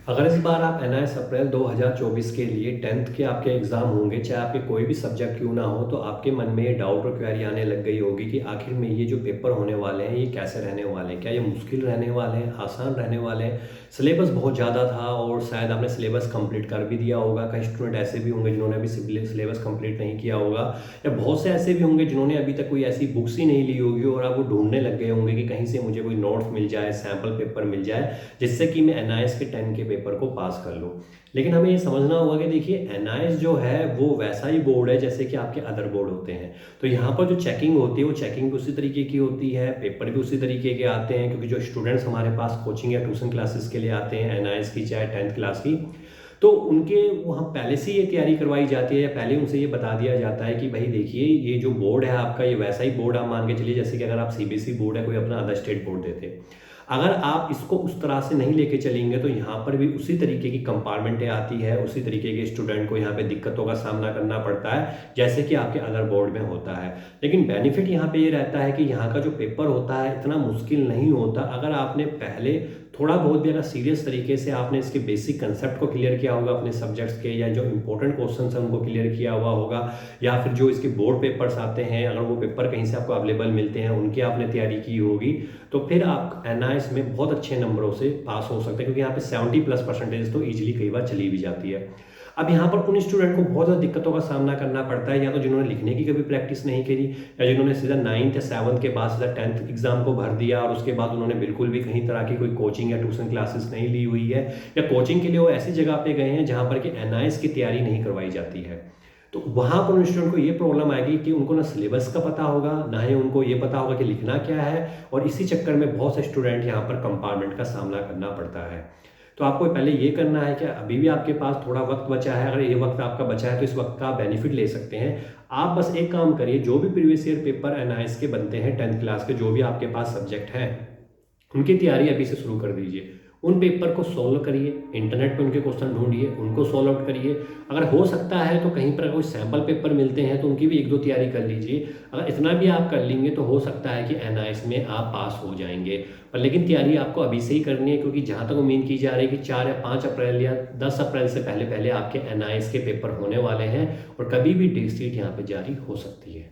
अगर इस बार आप एनआईएस अप्रैल 2024 के लिए 10th के आपके एग्ज़ाम होंगे, चाहे आपके कोई भी सब्जेक्ट क्यों ना हो, तो आपके मन में ये डाउट और क्वेरी आने लग गई होगी कि आखिर में ये जो पेपर होने वाले हैं, ये कैसे रहने वाले हैं? क्या ये मुश्किल रहने वाले हैं, आसान रहने वाले हैं? सिलेबस बहुत ज़्यादा था और शायद आपने सिलेबस कंप्लीट कर भी दिया होगा। कई स्टूडेंट ऐसे भी होंगे जिन्होंने अभी सिलेबस कंप्लीट नहीं किया होगा, या बहुत से ऐसे भी होंगे जिन्होंने अभी तक कोई ऐसी बुक्स ही नहीं ली होगी और आप वो ढूँढने लग गए होंगे कि कहीं से मुझे कोई नोट्स मिल जाए, सैंपल पेपर मिल जाए, जिससे कि मैं एनआईएस के 10 के पेपर को पास कर लूँ। लेकिन हमें ये समझना होगा कि देखिए एनआईएस जो है वो वैसा ही बोर्ड है जैसे कि आपके अदर बोर्ड होते हैं। तो यहाँ पर जो चेकिंग होती है वो चेकिंग भी उसी तरीके की होती है, पेपर भी उसी तरीके के आते हैं, क्योंकि जो स्टूडेंट्स हमारे पास कोचिंग या ट्यूशन क्लासेस के लिए आते हैं एनआईएस की चाहे 10th क्लास की, तो उनके वहाँ पहले से ये तैयारी करवाई जाती है या पहले उनसे ये बता दिया जाता है कि भाई देखिए ये जो बोर्ड है आपका, ये वैसा ही बोर्ड आप मान के चलिए जैसे कि अगर आप सीबीएसई बोर्ड है, कोई अपना अदर स्टेट बोर्ड देते। अगर आप इसको उस तरह से नहीं लेके चलेंगे तो यहाँ पर भी उसी तरीके की कंपार्टमेंटें आती है, उसी तरीके के स्टूडेंट को यहाँ पे दिक्कतों का सामना करना पड़ता है जैसे कि आपके अदर बोर्ड में होता है। लेकिन बेनिफिट यहाँ पे ये रहता है कि यहाँ का जो पेपर होता है इतना मुश्किल नहीं होता अगर आपने पहले थोड़ा बहुत भी अगर सीरियस तरीके से आपने इसके बेसिक कंसेप्ट को क्लियर किया होगा अपने सब्जेक्ट्स के, या जो इंपॉर्टेंट क्वेश्चंस हैं उनको क्लियर किया हुआ होगा, या फिर जो इसके बोर्ड पेपर्स आते हैं अगर वो पेपर कहीं से आपको अवेलेबल मिलते हैं उनकी आपने तैयारी की होगी, तो फिर आप एनआईएस में बहुत अच्छे नंबरों से पास हो सकते हैं, क्योंकि यहाँ पे 70+ % तो ईजिली कई बार चली भी जाती है। अब यहाँ पर उन स्टूडेंट को बहुत ज़्यादा दिक्कतों का सामना करना पड़ता है, या तो जिन्होंने लिखने की कभी प्रैक्टिस नहीं करी, या जिन्होंने सीधा 9th या 7th के बाद सीधा 10th एग्जाम को भर दिया और उसके बाद उन्होंने बिल्कुल भी कहीं तरह की कोई कोचिंग या ट्यूशन क्लासेस नहीं ली हुई है, या कोचिंग के लिए वो ऐसी जगह पे गए हैं जहाँ पर कि एनआईएस की तैयारी नहीं करवाई जाती है। तो वहाँ पर उन स्टूडेंट को ये प्रॉब्लम आएगी कि उनको ना सिलेबस का पता होगा, ना ही उनको ये पता होगा कि लिखना क्या है, और इसी चक्कर में बहुत से स्टूडेंट यहाँ पर कंपार्टमेंट का सामना करना पड़ता है। तो आपको पहले ये करना है कि अभी भी आपके पास थोड़ा वक्त बचा है, अगर ये वक्त आपका बचा है तो इस वक्त का बेनिफिट ले सकते हैं। आप बस एक काम करिए, जो भी प्रीवियस ईयर पेपर एनआईएस के बनते हैं 10th क्लास के, जो भी आपके पास सब्जेक्ट हैं उनकी तैयारी अभी से शुरू कर दीजिए। उन पेपर को सॉल्व करिए, इंटरनेट पे उनके क्वेश्चन ढूंढिए, उनको सॉल्व आउट करिए। अगर हो सकता है तो कहीं पर कोई सैम्पल पेपर मिलते हैं तो उनकी भी एक दो तैयारी कर लीजिए। अगर इतना भी आप कर लेंगे तो हो सकता है कि एनआईएस में आप पास हो जाएंगे। पर लेकिन तैयारी आपको अभी से ही करनी है, क्योंकि जहाँ तक उम्मीद की जा रही है कि 4 या 5 अप्रैल या 10 अप्रैल से पहले पहले आपके एनआईएस के पेपर होने वाले हैं, और कभी भी डेट शीट यहाँ पर जारी हो सकती है।